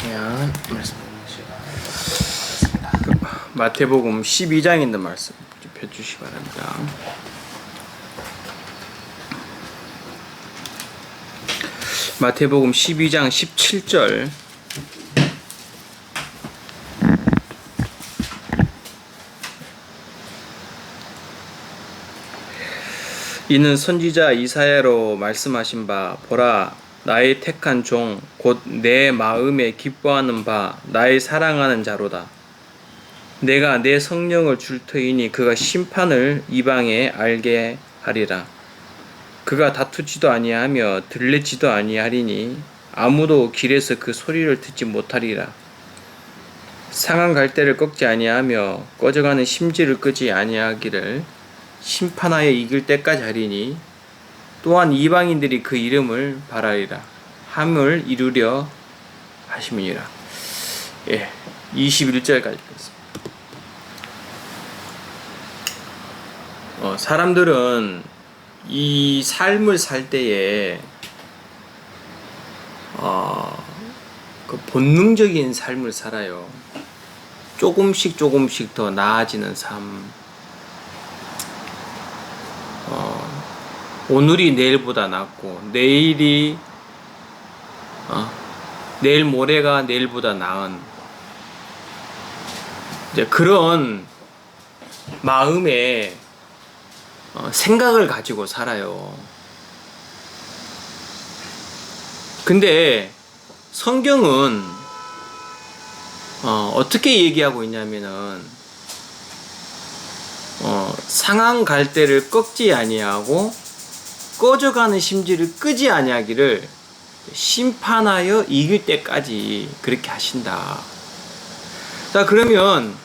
주시면 말씀 보시겠습니다. 마태복음 12장에 있는 말씀 펴주시기 바랍니다. 마태복음 12장 17절. 이는 선지자 이사야로 말씀하신 바, 보라, 나의 택한 종 곧 내 마음에 기뻐하는 바 나의 사랑하는 자로다. 내가 내 성령을 줄 터이니 그가 심판을 이방에 알게 하리라. 그가 다투지도 아니하며 들레지도 아니하리니 아무도 길에서 그 소리를 듣지 못하리라. 상한 갈대를 꺾지 아니하며 꺼져가는 심지를 끄지 아니하기를 심판하여 이길 때까지 하리니 또한 이방인들이 그 이름을 바라리라 함을 이루려 하심이니라. 21절까지 읽겠습니다. 사람들은 이 삶을 살 때에 그 본능적인 삶을 살아요. 조금씩 더 나아지는 삶. 오늘이 내일보다 낫고 내일 모레가 내일보다 나은 이제 그런 마음의 생각을 가지고 살아요. 근데 성경은 어떻게 얘기하고 있냐면은 상한 갈대를 꺾지 아니하고 꺼져가는 심지를 끄지 아니하기를 심판하여 이길 때까지 그렇게 하신다. 자, 그러면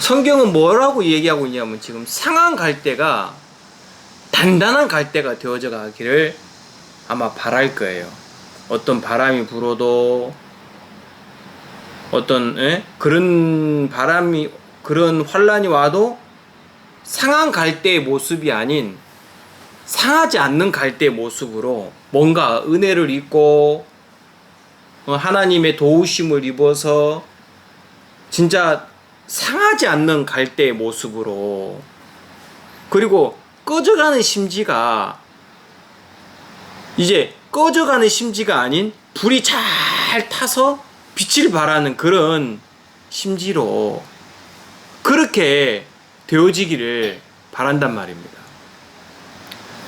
성경은 뭐라고 얘기하고 있냐면 지금 상한 갈대가 단단한 갈대가 되어져 가기를 아마 바랄 거예요. 어떤 바람이 불어도 그런 환란이 와도 상한 갈대의 모습이 아닌 상하지 않는 갈대의 모습으로 뭔가 은혜를 입고 하나님의 도우심을 입어서 진짜 상하지 않는 갈대의 모습으로, 그리고 꺼져가는 심지가 이제 꺼져가는 심지가 아닌 불이 잘 타서 빛을 발하는 그런 심지로 그렇게 되어지기를 바란단 말입니다.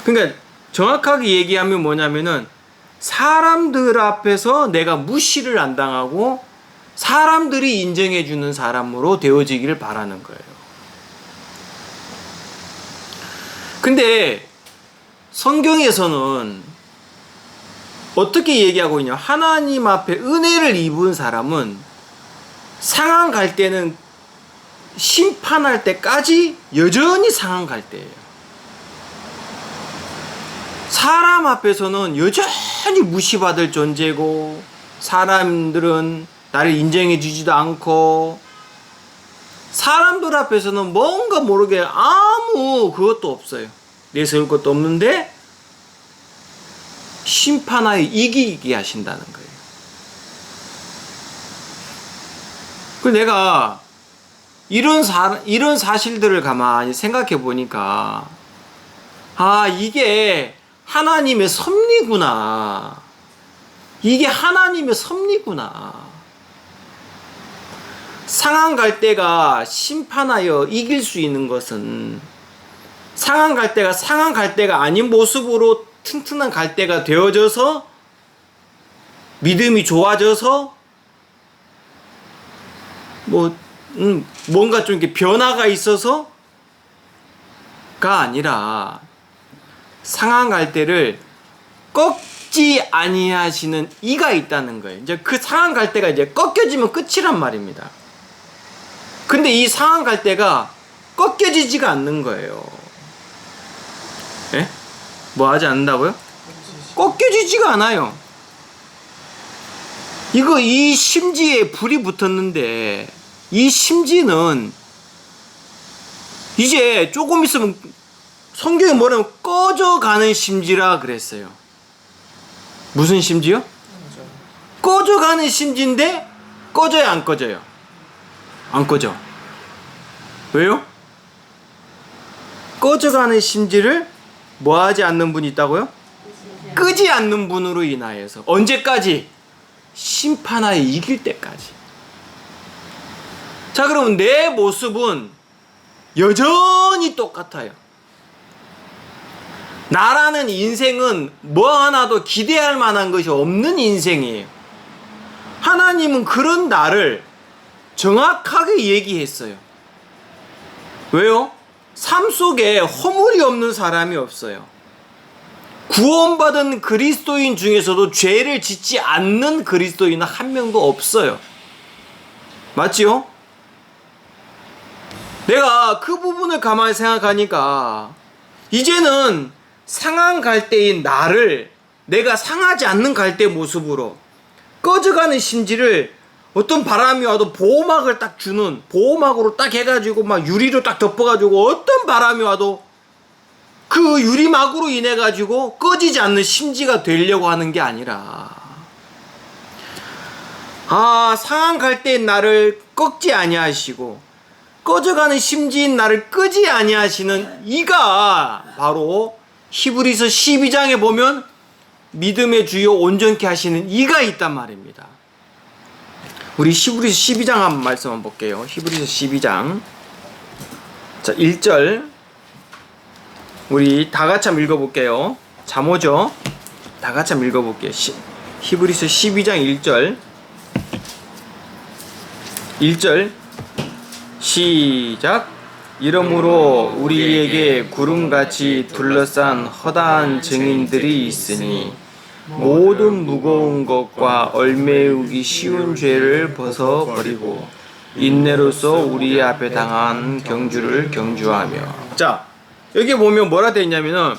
그러니까 정확하게 얘기하면 뭐냐면은 사람들 앞에서 내가 무시를 안 당하고 사람들이 인정해주는 사람으로 되어지기를 바라는 거예요. 근데 성경에서는 어떻게 얘기하고 있냐? 하나님 앞에 은혜를 입은 사람은 상한 갈대는 심판할 때까지 여전히 상한 갈대예요. 사람 앞에서는 여전히 무시받을 존재고 사람들은 나를 인정해 주지도 않고 사람들 앞에서는 뭔가 모르게 아무 그것도 없어요. 내세울 것도 없는데 심판하여 이기게 하신다는 거예요. 그 내가 이런 사실들을 가만히 생각해 보니까 이게 하나님의 섭리구나. 이게 하나님의 섭리구나. 상한 갈대가 심판하여 이길 수 있는 것은 상한 갈대가 상한 갈대가 아닌 모습으로 튼튼한 갈대가 되어져서 믿음이 좋아져서 뭔가 좀 이렇게 변화가 있어서가 아니라 상한 갈대를 꺾지 아니하시는 이가 있다는 거예요. 이제 그 상한 갈대가 이제 꺾여지면 끝이란 말입니다. 근데 이 상한 갈대가 꺾여지지가 않는 거예요. 뭐 하지 않는다고요? 꺾여지지가 않아요. 이 심지에 불이 붙었는데 이 심지는 이제 조금 있으면 성경에 뭐라면 꺼져가는 심지라 그랬어요. 무슨 심지요? 꺼져가는 심지인데 꺼져요, 안 꺼져요? 안 꺼져. 왜요? 꺼져가는 심지를 뭐하지 않는 분이 있다고요? 끄지 않는 분으로 인하여서. 언제까지? 심판하에 이길 때까지. 자, 그러면 내 모습은 여전히 똑같아요. 나라는 인생은 뭐 하나도 기대할 만한 것이 없는 인생이에요. 하나님은 그런 나를 정확하게 얘기했어요. 왜요? 삶 속에 허물이 없는 사람이 없어요. 구원받은 그리스도인 중에서도 죄를 짓지 않는 그리스도인은 한 명도 없어요. 맞지요? 내가 그 부분을 가만히 생각하니까 이제는 상한 갈대인 나를 내가 상하지 않는 갈대 모습으로 꺼져가는 심지를 어떤 바람이 와도 보호막을 딱 주는, 보호막으로 딱 해가지고 막 유리로 딱 덮어가지고 어떤 바람이 와도 그 유리막으로 인해 가지고 꺼지지 않는 심지가 되려고 하는 게 아니라, 상한 갈대인 나를 꺾지 아니하시고 꺼져가는 심지인 나를 끄지 아니하시는 이가 바로 히브리서 12장에 보면 믿음의 주요 온전케 하시는 이가 있단 말입니다. 우리 히브리서 12장 한번 말씀 한번 볼게요. 히브리서 12장 자 1절 우리 다 같이 한번 읽어볼게요. 잠오죠? 다 같이 한번 읽어볼게요. 히브리서 12장 1절 1절 시작. 이러므로 우리에게 구름같이 둘러싼 허다한 증인들이 있으니 모든 무거운 것과 얼매우기 쉬운 죄를 벗어버리고 인내로서 우리 앞에 당한 경주를 경주하며. 자, 여기 보면 뭐라 되어 있냐면은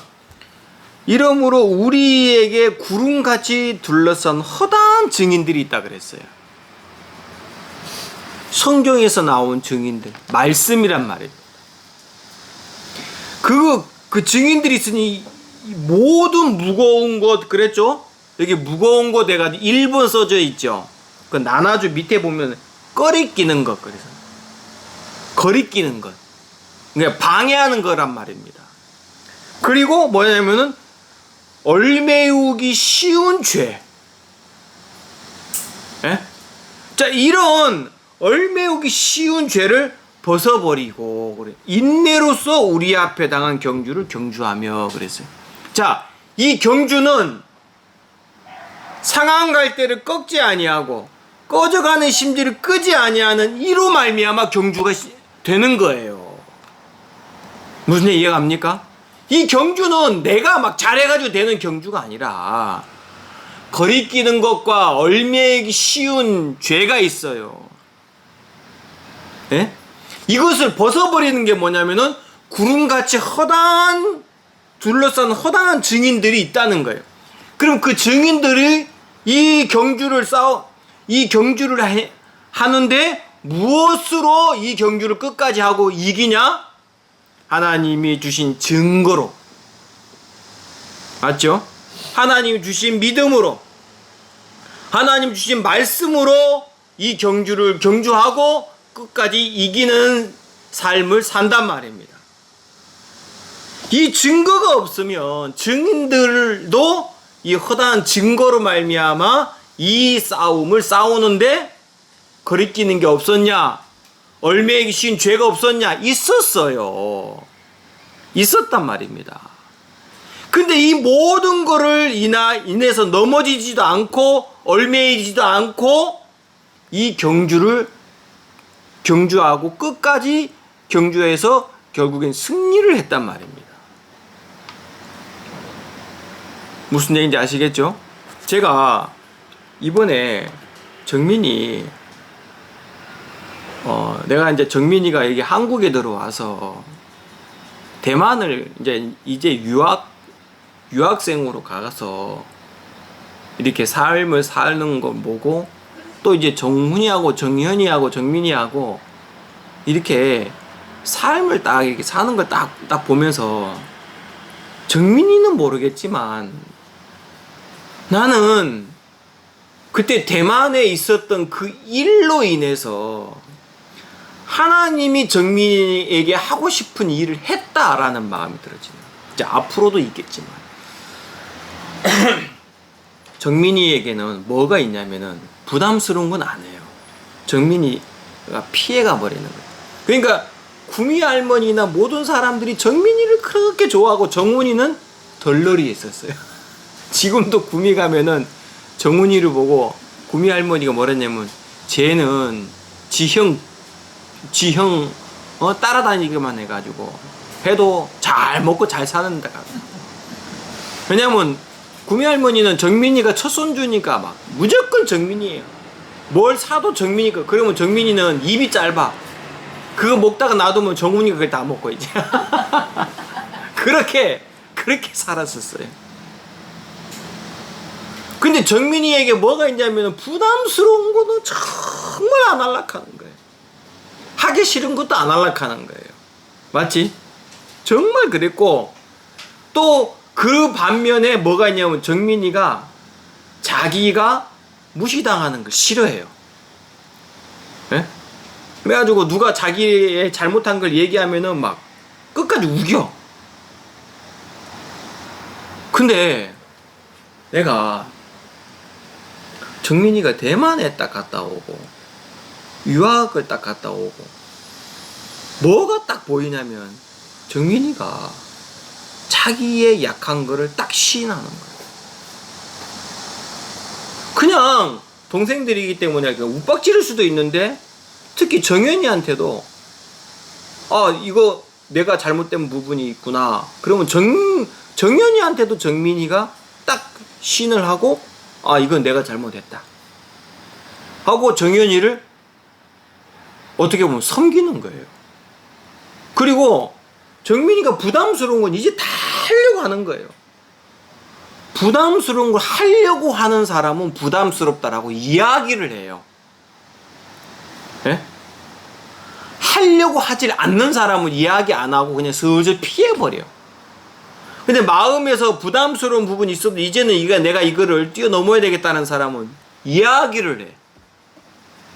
이러므로 우리에게 구름같이 둘러싼 허다한 증인들이 있다 그랬어요. 성경에서 나온 증인들, 말씀이란 말입니다. 그 증인들이 있으니 모든 무거운 것 그랬죠? 여기 무거운 것 해가지고 1번 써져 있죠? 그 나눠주 밑에 보면 꺼리끼는 것, 그래서 거리끼는 것. 그러니까 방해하는 거란 말입니다. 그리고 뭐냐면은 얼매우기 쉬운 죄. 예? 자, 이런 얼매우기 쉬운 죄를 벗어버리고 그래. 인내로서 우리 앞에 당한 경주를 경주하며 그랬어요. 자, 이 경주는 상한 갈대를 꺾지 아니하고 꺼져가는 심지를 끄지 아니하는 이로 말미암아 경주가 되는 거예요. 무슨 얘기 이해갑니까? 이 경주는 내가 막 잘해가지고 되는 경주가 아니라 거리끼는 것과 얼매기 쉬운 죄가 있어요. 예? 이것을 벗어버리는 게 뭐냐면은 구름같이 둘러싼 허다한 증인들이 있다는 거예요. 그럼 그 증인들이 이 경주를 하는데 무엇으로 이 경주를 끝까지 하고 이기냐? 하나님이 주신 증거로. 맞죠? 하나님이 주신 믿음으로, 하나님 주신 말씀으로 이 경주를 경주하고 끝까지 이기는 삶을 산단 말입니다. 이 증거가 없으면 증인들도 이 허다한 증거로 말미암아 이 싸움을 싸우는데 거리끼는 게 없었냐? 얼매기 쉬운 죄가 없었냐? 있었어요. 있었단 말입니다. 근데 이 모든 거를 인해서 넘어지지도 않고 얼매이지도 않고 이 경주를 경주하고 끝까지 경주해서 결국엔 승리를 했단 말입니다. 무슨 얘기인지 아시겠죠? 제가 이번에 정민이 내가 이제 정민이가 여기 한국에 들어와서 대만을 이제 유학생으로 가서 이렇게 삶을 사는 걸 보고 또 이제 정훈이하고 정현이하고 정민이하고 이렇게 삶을 딱 이렇게 사는 걸 딱 보면서 정민이는 모르겠지만 나는 그때 대만에 있었던 그 일로 인해서 하나님이 정민이에게 하고 싶은 일을 했다라는 마음이 들어지는. 이제 앞으로도 있겠지만 정민이에게는 뭐가 있냐면은 부담스러운 건 아니에요. 정민이가 피해가 버리는 거예요. 그러니까 구미 할머니나 모든 사람들이 정민이를 그렇게 좋아하고 정훈이는 덜러리 했었어요. 지금도 구미 가면은 정훈이를 보고 구미 할머니가 뭐랬냐면 쟤는 지형 따라다니기만 해가지고 해도 잘 먹고 잘 사는다. 왜냐면 구미 할머니는 정민이가 첫 손주니까 막 무조건 정민이에요. 뭘 사도 정민이가. 그러면 정민이는 입이 짧아. 그거 먹다가 놔두면 정훈이가 그걸 다 먹고 이제 그렇게 살았었어요. 근데 정민이에게 뭐가 있냐면 부담스러운 거는 정말 안 할락하는 거예요. 하기 싫은 것도 안 할락하는 거예요. 맞지? 정말 그랬고 또 그 반면에 뭐가 있냐면 정민이가 자기가 무시당하는 걸 싫어해요. 예? 그래가지고 누가 자기의 잘못한 걸 얘기하면은 막 끝까지 우겨. 근데 내가 정민이가 대만에 딱 갔다 오고 유학을 딱 갔다 오고 뭐가 딱 보이냐면 정민이가 자기의 약한 거를 딱 시인하는 거예요. 그냥 동생들이기 때문에 욱박지를 수도 있는데 특히 정연이한테도 이거 내가 잘못된 부분이 있구나. 그러면 정연이한테도 정민이가 딱 시인을 하고 이건 내가 잘못했다 하고 정연이를 어떻게 보면 섬기는 거예요. 그리고 정민이가 부담스러운 건 이제 다 하려고 하는 거예요. 부담스러운 걸 하려고 하는 사람은 부담스럽다라고 이야기를 해요. 예? 하려고 하질 않는 사람은 이야기 안 하고 그냥 슬슬 피해버려요. 근데 마음에서 부담스러운 부분이 있어도 이제는 내가 이거를 뛰어넘어야 되겠다는 사람은 이야기를 해.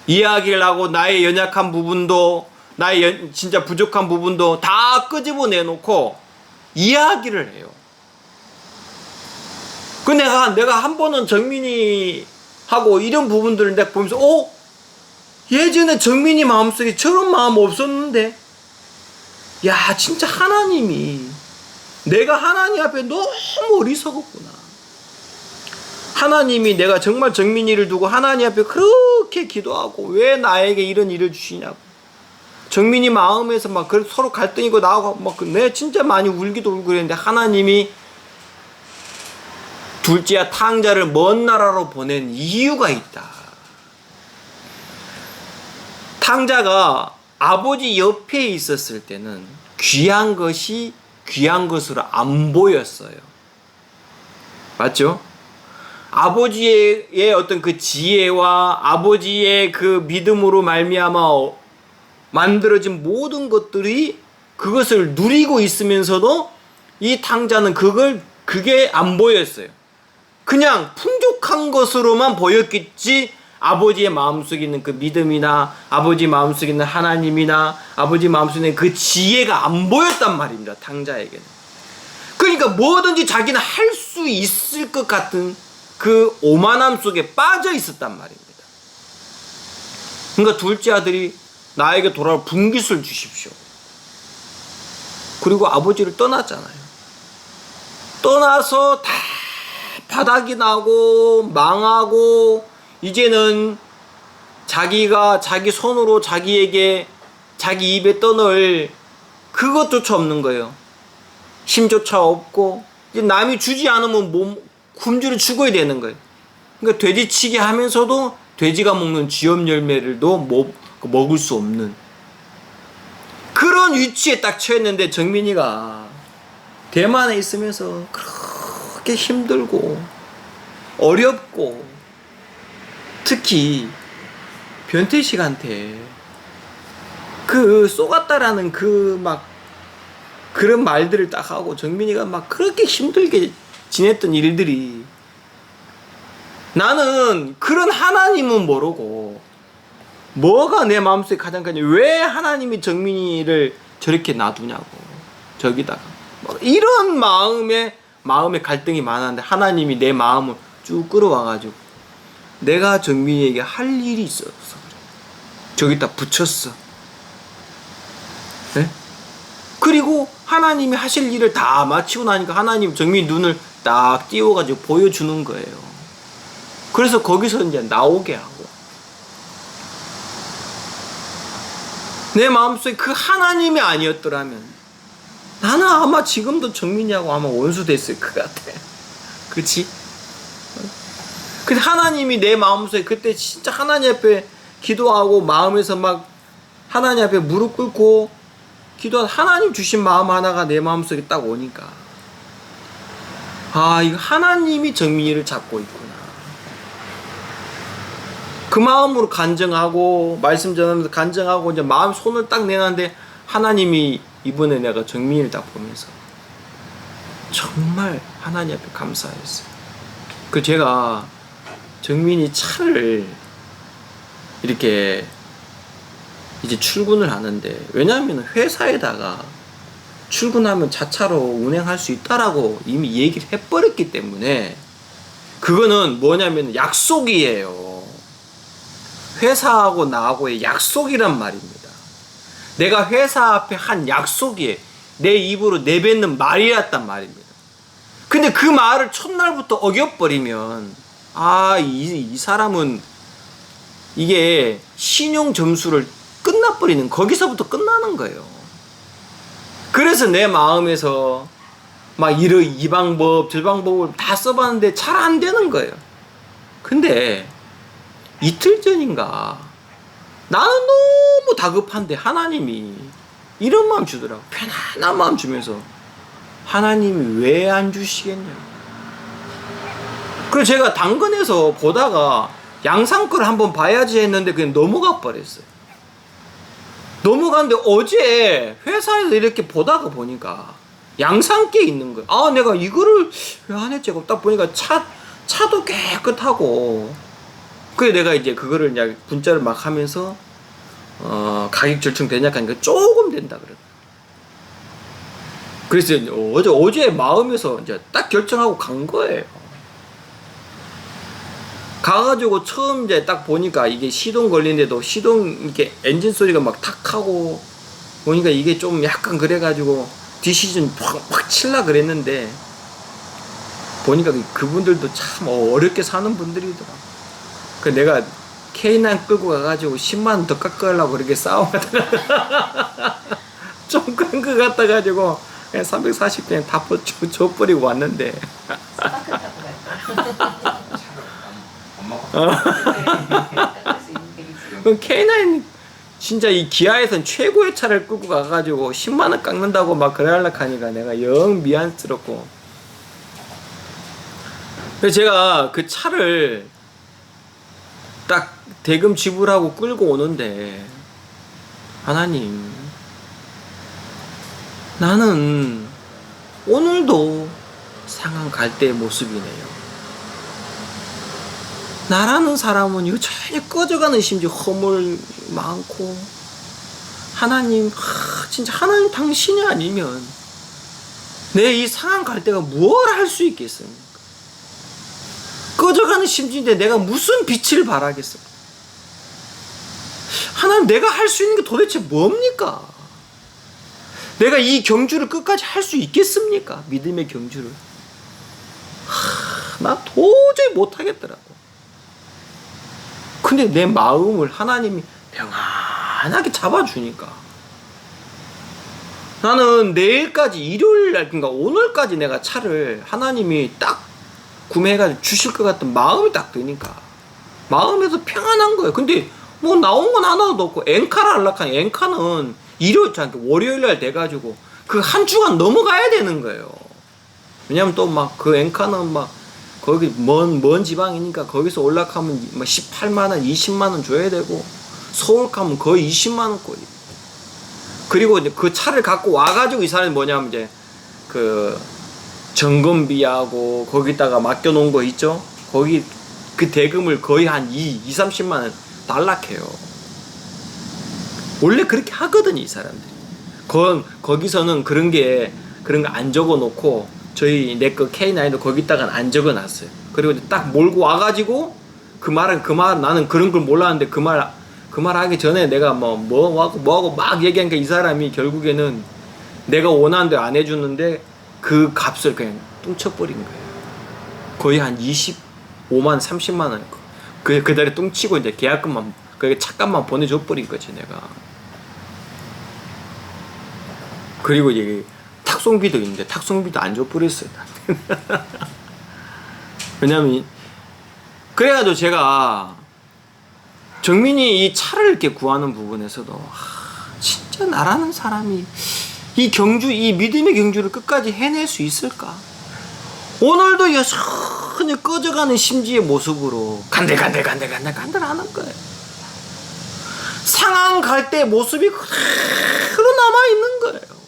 이야기를 하고 나의 연약한 부분도 나의 진짜 부족한 부분도 다 끄집어내놓고 이야기를 해요. 그 내가 한 번은 정민이하고 이런 부분들을 내가 보면서 예전에 정민이 마음속에 저런 마음 없었는데 야 진짜 하나님이 내가 하나님 앞에 너무 어리석었구나. 하나님이 내가 정말 정민이를 두고 하나님 앞에 그렇게 기도하고 왜 나에게 이런 일을 주시냐고. 정민이 마음에서 막 서로 갈등이고 나하고 막 내 진짜 많이 울기도 울고 그랬는데 하나님이 둘째야 탕자를 먼 나라로 보낸 이유가 있다. 탕자가 아버지 옆에 있었을 때는 귀한 것이 귀한 것으로 안 보였어요. 맞죠? 아버지의 어떤 그 지혜와 아버지의 그 믿음으로 말미암아 만들어진 모든 것들이 그것을 누리고 있으면서도 이 탕자는 그게 안 보였어요. 그냥 풍족한 것으로만 보였겠지 아버지의 마음속에 있는 그 믿음이나 아버지 마음속에 있는 하나님이나 아버지 마음속에 있는 그 지혜가 안 보였단 말입니다. 탕자에게는. 그러니까 뭐든지 자기는 할 수 있을 것 같은 그 오만함 속에 빠져 있었단 말입니다. 그러니까 둘째 아들이 나에게 돌아올 분깃을 주십시오. 그리고 아버지를 떠났잖아요. 떠나서 다 바닥이 나고 망하고 이제는 자기가 자기 손으로 자기에게 자기 입에 떠넣을 그것조차 없는 거예요. 힘조차 없고 이제 남이 주지 않으면 굶주려 죽어야 되는 거예요. 그러니까 돼지치기 하면서도 돼지가 먹는 쥐염 열매를도 먹을 수 없는 그런 위치에 딱 처했는데 정민이가 대만에 있으면서 그렇게 힘들고 어렵고 특히 변태식한테 그 쏘갔다라는 그런 말들을 딱 하고 정민이가 막 그렇게 힘들게 지냈던 일들이 나는 그런 하나님은 모르고 뭐가 내 마음속에 가장 왜 하나님이 정민이를 저렇게 놔두냐고 저기다가 이런 마음에 갈등이 많았는데 하나님이 내 마음을 쭉 끌어와가지고 내가 정민이에게 할 일이 있어서 그래. 저기다 붙였어. 네? 그리고 하나님이 하실 일을 다 마치고 나니까 하나님 정민이 눈을 딱 띄워가지고 보여주는 거예요. 그래서 거기서 이제 나오게 하고 내 마음속에 그 하나님이 아니었더라면 나는 아마 지금도 정민이하고 아마 원수 됐을 것 같아. 그치? 근데 하나님이 내 마음속에 그때 진짜 하나님 앞에 기도하고 마음에서 막 하나님 앞에 무릎 꿇고 기도하다 하나님 주신 마음 하나가 내 마음속에 딱 오니까 아, 이거 하나님이 정민이를 잡고 있구나. 그 마음으로 간증하고 말씀 전하면서 간증하고 이제 마음 손을 딱 내놨는데 하나님이 이번에 내가 정민이를 딱 보면서 정말 하나님 앞에 감사했어요. 그 제가 정민이 차를 이렇게 이제 출근을 하는데 왜냐하면 회사에다가 출근하면 자차로 운행할 수 있다라고 이미 얘기를 해버렸기 때문에 그거는 뭐냐면 약속이에요. 회사하고 나하고의 약속이란 말입니다. 내가 회사 앞에 한 약속이에요. 내 입으로 내뱉는 말이었단 말입니다. 근데 그 말을 첫날부터 어겨버리면 이 사람은 이게 신용 점수를 끝나버리는 거기서부터 끝나는 거예요. 그래서 내 마음에서 막 이 방법 저 방법을 다 써봤는데 잘 안 되는 거예요. 근데 이틀 전인가 나는 너무 다급한데 하나님이 이런 마음 주더라고. 편안한 마음 주면서 하나님이 왜 안 주시겠냐. 그래서 제가 당근에서 보다가 양상 거를 한번 봐야지 했는데 그냥 넘어가 버렸어요. 넘어갔는데 어제 회사에서 이렇게 보다가 보니까 양상께 있는 거예요. 내가 이거를 왜 안 했지? 딱 보니까 차도 깨끗하고 그래 내가 이제 그거를 이제 분짜를 막 하면서 가격 절충되냐 하니까 조금 된다 그래. 그래서 어제 마음에서 이제 딱 결정하고 간 거예요. 가가지고 처음 이제 딱 보니까 이게 시동 걸리는데도 시동 이렇게 엔진 소리가 막 탁 하고 보니까 이게 좀 약간 그래가지고 디시전 확 칠라 그랬는데 보니까 그분들도 참 어렵게 사는 분들이더라. 그 내가 K9 끌고 가가지고 10만원 더 깎으려고 그렇게 싸움하다가 좀 끈 거 같다 가지고 그냥 340 그냥 다 줘버리고 왔는데 K9 진짜 이 기아에선 최고의 차를 끌고 가가지고 10만원 깎는다고 막 그러려고 하니까 내가 영 미안스럽고 그래서 제가 그 차를 딱 대금 지불하고 끌고 오는데 하나님 나는 오늘도 상한 갈대의 모습이네요. 나라는 사람은 이거 전혀 꺼져가는 심지어 허물 많고 하나님 진짜 하나님 당신이 아니면 내 이 상한 갈대가 무엇을 할 수 있겠습니까? 꺼져가는 심지인데 내가 무슨 빛을 발하겠습니까? 하나님 내가 할 수 있는 게 도대체 뭡니까? 내가 이 경주를 끝까지 할 수 있겠습니까? 믿음의 경주를 나 도저히 못하겠더라고. 근데 내 마음을 하나님이 평안하게 잡아주니까 나는 내일까지 일요일날 그러니까 오늘까지 내가 차를 하나님이 딱 구매해가지고 주실 것 같은 마음이 딱 드니까 마음에서 평안한 거예요. 근데 뭐 나온 건 하나도 없고 엔카를 하려고 하니 엔카는 월요일날 돼가지고 그 한 주간 넘어가야 되는 거예요. 왜냐면 또 막 그 엔카는 막 거기 먼 지방이니까 거기서 올라가면 막 18만원 20만원 줘야 되고 서울 가면 거의 20만원꼴이. 그리고 이제 그 차를 갖고 와가지고 이 사람이 뭐냐면 이제 그 점검비하고 거기다가 맡겨놓은 거 있죠? 거기 그 대금을 거의 한 30만 원 달락해요. 원래 그렇게 하거든요, 이 사람들이. 거기서는 그런 거 안 적어 놓고, 내 거 K9도 거기다가 안 적어 놨어요. 그리고 딱 몰고 와가지고, 나는 그런 걸 몰랐는데, 그 말 하기 전에 내가 뭐하고 막 얘기하니까 이 사람이 결국에는 내가 원하는 대로 안 해주는데, 그 값을 그냥 뚱쳐버린 거예요. 거의 한 25만, 30만 원. 그 달에 뚱치고 이제 계약금만, 차값만 보내줘 버린 거지, 내가. 그리고 이제 탁송비도 있는데, 탁송비도 안 줘버렸어요. 왜냐면, 그래가지고 제가, 정민이 이 차를 이렇게 구하는 부분에서도, 진짜 나라는 사람이, 이 믿음의 경주를 끝까지 해낼 수 있을까? 오늘도 여전히 꺼져가는 심지의 모습으로 간들간들하는 거예요. 상황 갈 때 모습이 그대로 남아있는 거예요.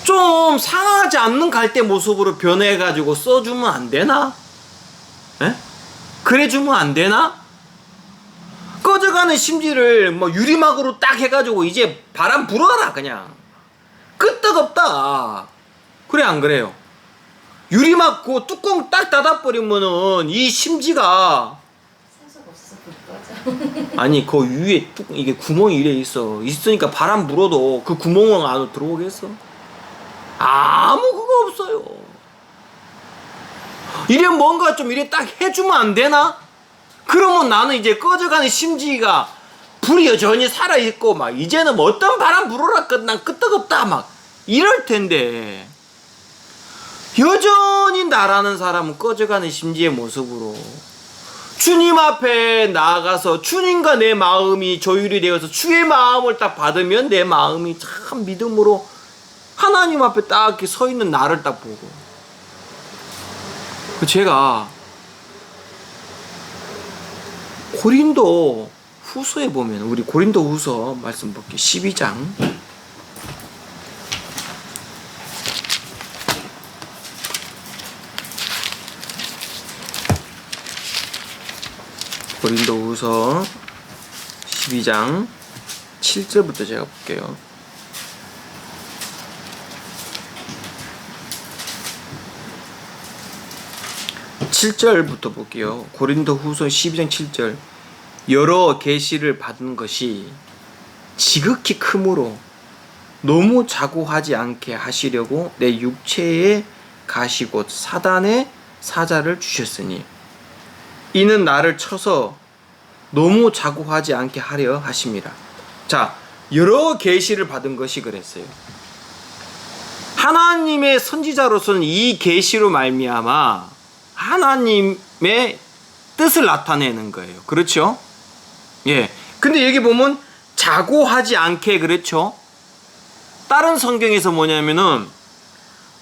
좀 상하지 않는 갈 때 모습으로 변해가지고 써주면 안 되나? 에? 그래주면 안 되나? 꺼져가는 심지를 유리막으로 딱 해가지고 이제 바람 불어라, 그냥. 끄떡없다. 그래, 안 그래요? 유리막 그 뚜껑 딱 닫아버리면은 이 심지가 아니 그 위에 이게 구멍이 이래 있으니까 바람 불어도 그 구멍은 안으로 들어오겠어? 아무 그거 없어요. 이래 뭔가 좀 이래 딱 해주면 안 되나? 그러면 나는 이제 꺼져가는 심지가 불이 여전히 살아있고 이제는 어떤 바람 불어라 난 끄떡없다 이럴 텐데, 여전히 나라는 사람은 꺼져가는 심지의 모습으로 주님 앞에 나아가서 주님과 내 마음이 조율이 되어서 주의 마음을 딱 받으면 내 마음이 참 믿음으로 하나님 앞에 딱 이렇게 서 있는 나를 딱 보고, 제가 고린도 후서에 보면, 우리 고린도 후서 말씀 볼게요. 12장. 고린도 후서 12장 7절부터 제가 볼게요. (7절부터) 볼게요. 고린도 후서 12장 7절. 여러 계시를 받은 것이 지극히 크므로 너무 자고하지 않게 하시려고 내 육체에 가시 곧 사단의 사자를 주셨으니 이는 나를 쳐서 너무 자고하지 않게 하려 하심이라. 자, 여러 계시를 받은 것이 그랬어요. 하나님의 선지자로서는 이 계시로 말미암아 하나님의 뜻을 나타내는 거예요. 그렇죠? 예. 근데 여기 보면 자고하지 않게, 그렇죠? 다른 성경에서 뭐냐면은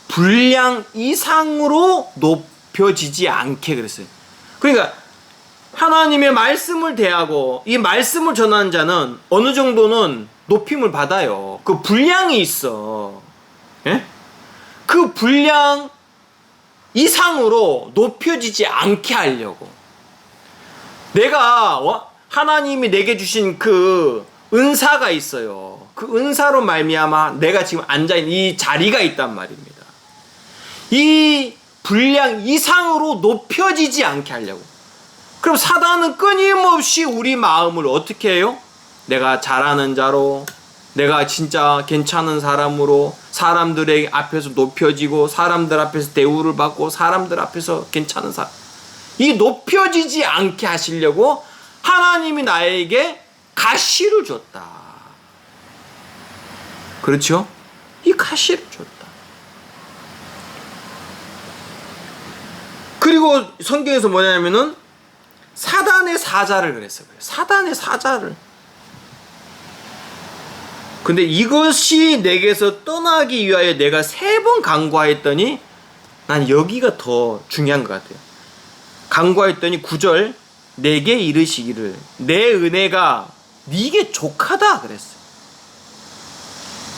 분량 이상으로 높여지지 않게 그랬어요. 그러니까 하나님의 말씀을 대하고 이 말씀을 전하는 자는 어느 정도는 높임을 받아요. 그 분량이 있어. 예? 그 분량 이상으로 높여지지 않게 하려고. 내가 하나님이 내게 주신 그 은사가 있어요. 그 은사로 말미암아 내가 지금 앉아있는 이 자리가 있단 말입니다. 이 분량 이상으로 높여지지 않게 하려고. 그럼 사단은 끊임없이 우리 마음을 어떻게 해요? 내가 잘하는 자로, 내가 진짜 괜찮은 사람으로, 사람들의 앞에서 높여지고, 사람들 앞에서 대우를 받고, 사람들 앞에서 괜찮은 사람, 이 높여지지 않게 하시려고 하나님이 나에게 가시를 줬다. 그렇죠? 이 가시를 줬다. 그리고 성경에서 뭐냐면은 사단의 사자를 그랬어요. 사단의 사자를. 근데 이것이 내게서 떠나기 위하여 내가 3번 간구하였더니 난 여기가 더 중요한 것 같아요. 간구하였더니 9절 내게 이르시기를 내 은혜가 네게 족하다 그랬어요.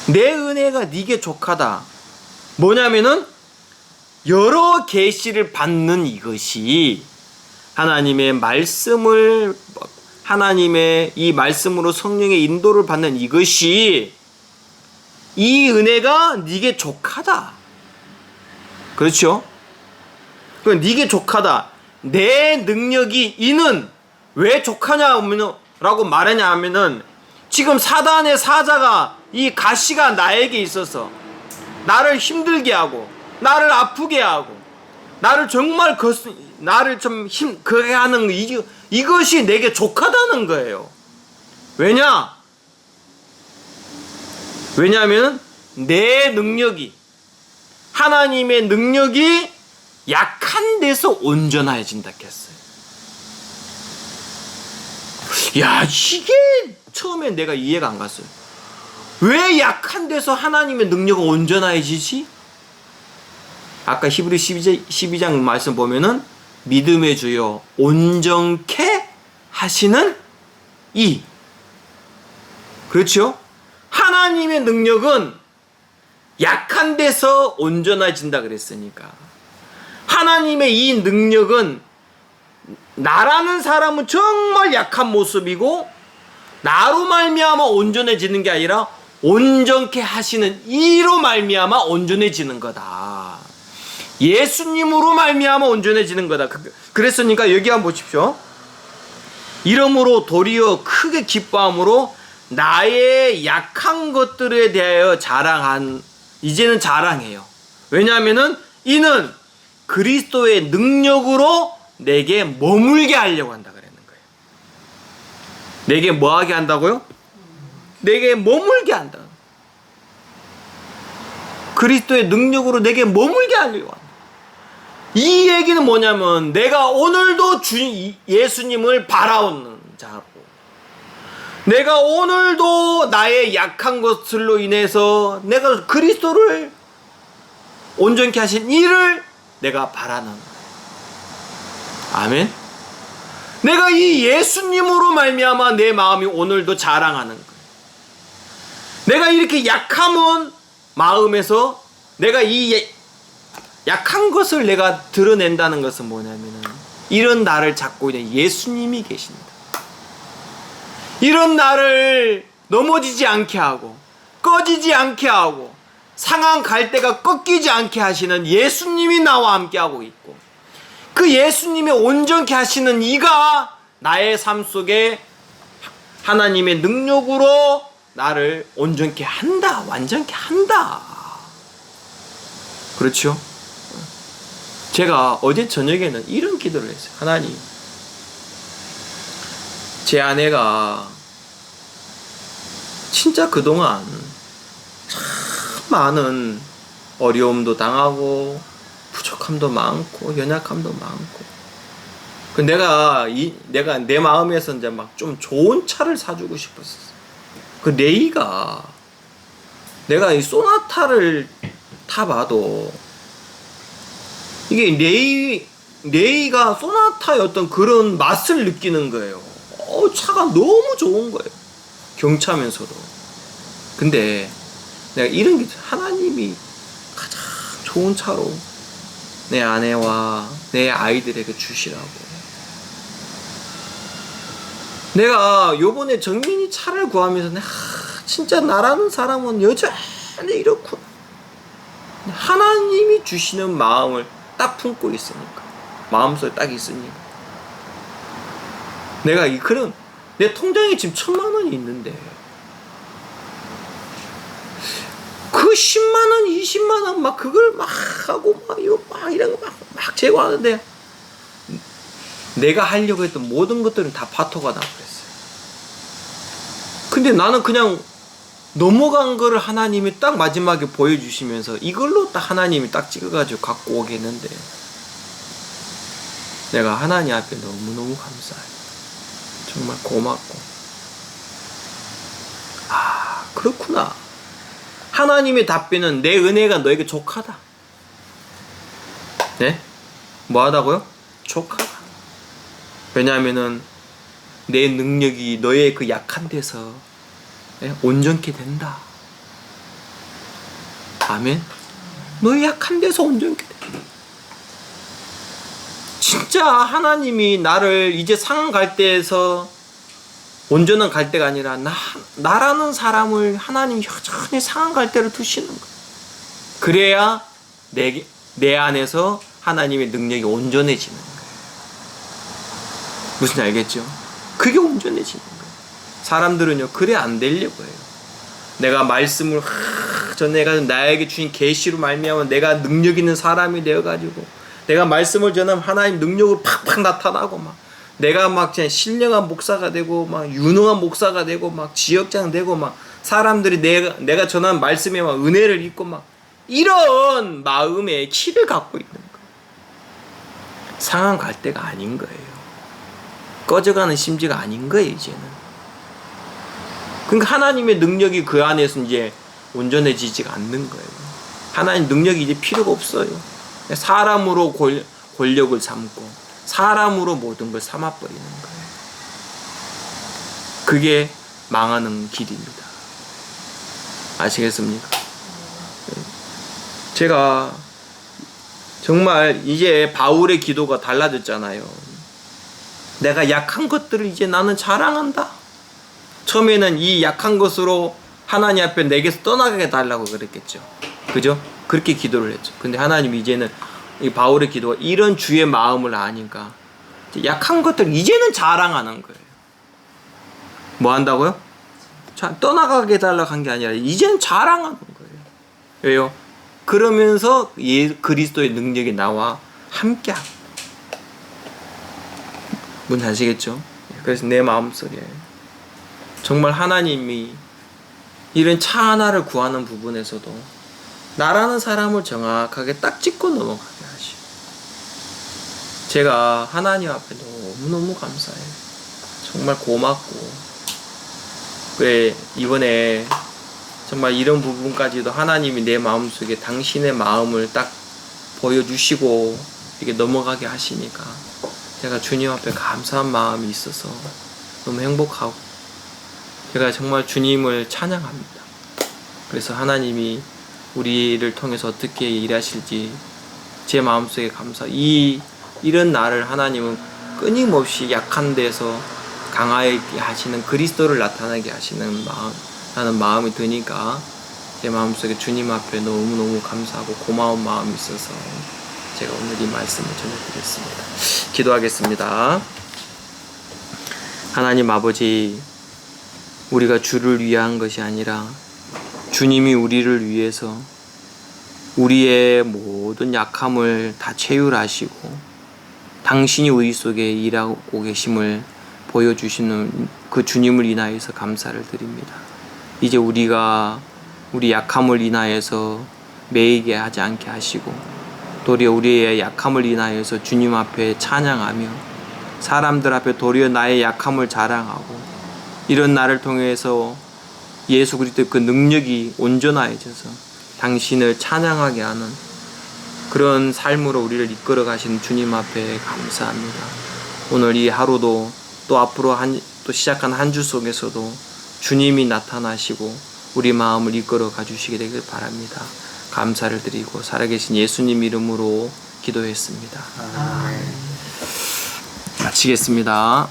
내 은혜가 네게 족하다. 뭐냐면은 여러 계시를 받는 이것이 하나님의 말씀을, 하나님의 이 말씀으로 성령의 인도를 받는 이것이, 이 은혜가 네게 족하다. 그렇죠? 그 네게 족하다. 내 능력이 이는 왜 족하냐라고 말하냐 하면은, 지금 사단의 사자가, 이 가시가 나에게 있어서 나를 힘들게 하고 나를 아프게 하고 나를 정말 나를 좀 그게 하는 이것이 내게 족하다는 거예요. 왜냐하면 내 능력이, 하나님의 능력이 약한 데서 온전해진다 했어요. 야, 이게 처음에 내가 이해가 안 갔어요. 왜 약한 데서 하나님의 능력은 온전해지지? 아까 히브리 12장 말씀 보면은, 믿음의 주여 온전케 하시는 이. 그렇죠? 하나님의 능력은 약한 데서 온전해진다 그랬으니까, 하나님의 이 능력은 나라는 사람은 정말 약한 모습이고 나로 말미암아 온전해지는 게 아니라 온전케 하시는 이로 말미암아 온전해지는 거다. 예수님으로 말미암아 온전해지는 거다. 그랬으니까 여기 한번 보십시오. 이러므로 도리어 크게 기뻐함으로 나의 약한 것들에 대하여 이제는 자랑해요. 왜냐하면은 이는 그리스도의 능력으로 내게 머물게 하려고 한다 그랬는 거예요. 내게 뭐 하게 한다고요? 내게 머물게 한다. 그리스도의 능력으로 내게 머물게 하려고 한다. 이 얘기는 뭐냐면, 내가 오늘도 예수님을 바라오는 자고, 내가 오늘도 나의 약한 것들로 인해서 내가 그리스도를 온전케 하신 이를 내가 바라는, 아멘. 내가 이 예수님으로 말미암아 내 마음이 오늘도 자랑하는 거예요. 내가 이렇게 약함은 마음에서 내가 이 약한 것을 내가 드러낸다는 것은 뭐냐면은, 이런 나를 잡고 있는 예수님이 계십니다. 이런 나를 넘어지지 않게 하고 꺼지지 않게 하고 상한 갈대가 꺾이지 않게 하시는 예수님이 나와 함께 하고 있고, 그 예수님의 온전케 하시는 이가 나의 삶 속에 하나님의 능력으로 나를 온전케 한다, 완전케 한다. 그렇죠? 제가 어제 저녁에는 이런 기도를 했어요. 하나님, 제 아내가 진짜 그동안 참 많은 어려움도 당하고 부족함도 많고 연약함도 많고, 내가 내 마음에서 이제 막 좀 좋은 차를 사주고 싶었어. 그 레이가, 내가 이 소나타를 타봐도 이게 레이가 소나타의 어떤 그런 맛을 느끼는 거예요. 차가 너무 좋은 거예요. 경차면서도. 근데 내가 이런 게, 하나님이 가장 좋은 차로 내 아내와 내 아이들에게 주시라고. 내가 요번에 정민이 차를 구하면서 진짜 나라는 사람은 여전히 이렇구나. 하나님이 주시는 마음을 딱 품고 있으니까, 마음속에 딱 있으니까, 내가 그런, 내 통장에 지금 1,000만 원이 있는데 그 10만 원, 20만 원 막 그걸 막 하고 막 이거 막 이런 거 막 제거하는데, 내가 하려고 했던 모든 것들은 다 파토가 나고 그랬어요. 근데 나는 그냥 넘어간 거를 하나님이 딱 마지막에 보여주시면서 이걸로 딱 하나님이 딱 찍어가지고 갖고 오겠는데, 내가 하나님 앞에 너무너무 감사해요. 정말 고맙고, 그렇구나. 하나님의 답변은 내 은혜가 너에게 족하다. 네? 뭐 하다고요? 족하다. 왜냐하면은 내 능력이 너의 그 약한 데서 온전케 된다. 아멘. 너의 약한 데서 온전케 된다. 진짜 하나님이 나를 이제 상한 갈대에서 온전한 갈대가 아니라 나라는 사람을 하나님 여전히 상한 갈대로 두시는 거예요. 그래야 내 안에서 하나님의 능력이 온전해지는 거예요. 무슨 알겠죠? 그게 온전해지는 거예요. 사람들은요, 그래 안 되려고 해요. 내가 말씀을 전해가지고 나에게 주신 계시로 말미암아 내가 능력 있는 사람이 되어가지고 내가 말씀을 전하면 하나님 능력으로 팍팍 나타나고 막 내가 막 그냥 신령한 목사가 되고 막 유능한 목사가 되고 막 지역장 되고 막 사람들이 내가 전한 말씀에 막 은혜를 입고 막 이런 마음의 키를 갖고 있는 거예요. 상한 갈대가 아닌 거예요. 꺼져가는 심지가 아닌 거예요, 이제는. 그러니까 하나님의 능력이 그 안에서 이제 온전해지지가 않는 거예요. 하나님 능력이 이제 필요가 없어요. 사람으로 권력을 삼고 사람으로 모든 걸 삼아버리는 거예요. 그게 망하는 길입니다. 아시겠습니까? 제가 정말 이제 바울의 기도가 달라졌잖아요. 내가 약한 것들을 이제 나는 자랑한다. 처음에는 이 약한 것으로 하나님 앞에 내게서 떠나게 달라고 그랬겠죠. 그죠? 그렇게 기도를 했죠. 근데 하나님 이제는 이 바울의 기도가 이런 주의 마음을 아니까 약한 것들 이제는 자랑하는 거예요. 뭐 한다고요? 떠나가게 달라고 한 게 아니라 이제는 자랑하는 거예요. 왜요? 그러면서 그리스도의 능력이 나와 함께하고. 뭔지 아시겠죠? 그래서 내 마음속에 정말 하나님이 이런 차 하나를 구하는 부분에서도 나라는 사람을 정확하게 딱 짚고 넘어가게 하시고, 제가 하나님 앞에 너무너무 감사해요. 정말 고맙고, 그래 이번에 정말 이런 부분까지도 하나님이 내 마음속에 당신의 마음을 딱 보여주시고 이렇게 넘어가게 하시니까 제가 주님 앞에 감사한 마음이 있어서 너무 행복하고, 제가 정말 주님을 찬양합니다. 그래서 하나님이 우리를 통해서 어떻게 일하실지 제 마음속에 이런 나를 하나님은 끊임없이 약한 데서 강하게 하시는 그리스도를 나타나게 하시는 라는 마음이 드니까 제 마음속에 주님 앞에 너무너무 감사하고 고마운 마음이 있어서 제가 오늘 이 말씀을 전해드렸습니다. 기도하겠습니다. 하나님 아버지, 우리가 주를 위한 것이 아니라 주님이 우리를 위해서 우리의 모든 약함을 다 채율하시고 당신이 우리 속에 일하고 계심을 보여주시는 그 주님을 인하여서 감사를 드립니다. 이제 우리가 우리 약함을 인하여서 매이게 하지 않게 하시고 도리어 우리의 약함을 인하여서 주님 앞에 찬양하며 사람들 앞에 도리어 나의 약함을 자랑하고 이런 나를 통해서 예수 그리스도의 그 능력이 온전해져서 당신을 찬양하게 하는 그런 삶으로 우리를 이끌어 가시는 주님 앞에 감사합니다. 오늘 이 하루도 또 앞으로 또 시작한 한 주 속에서도 주님이 나타나시고 우리 마음을 이끌어 가주시게 되길 바랍니다. 감사를 드리고 살아계신 예수님 이름으로 기도했습니다. 마치겠습니다.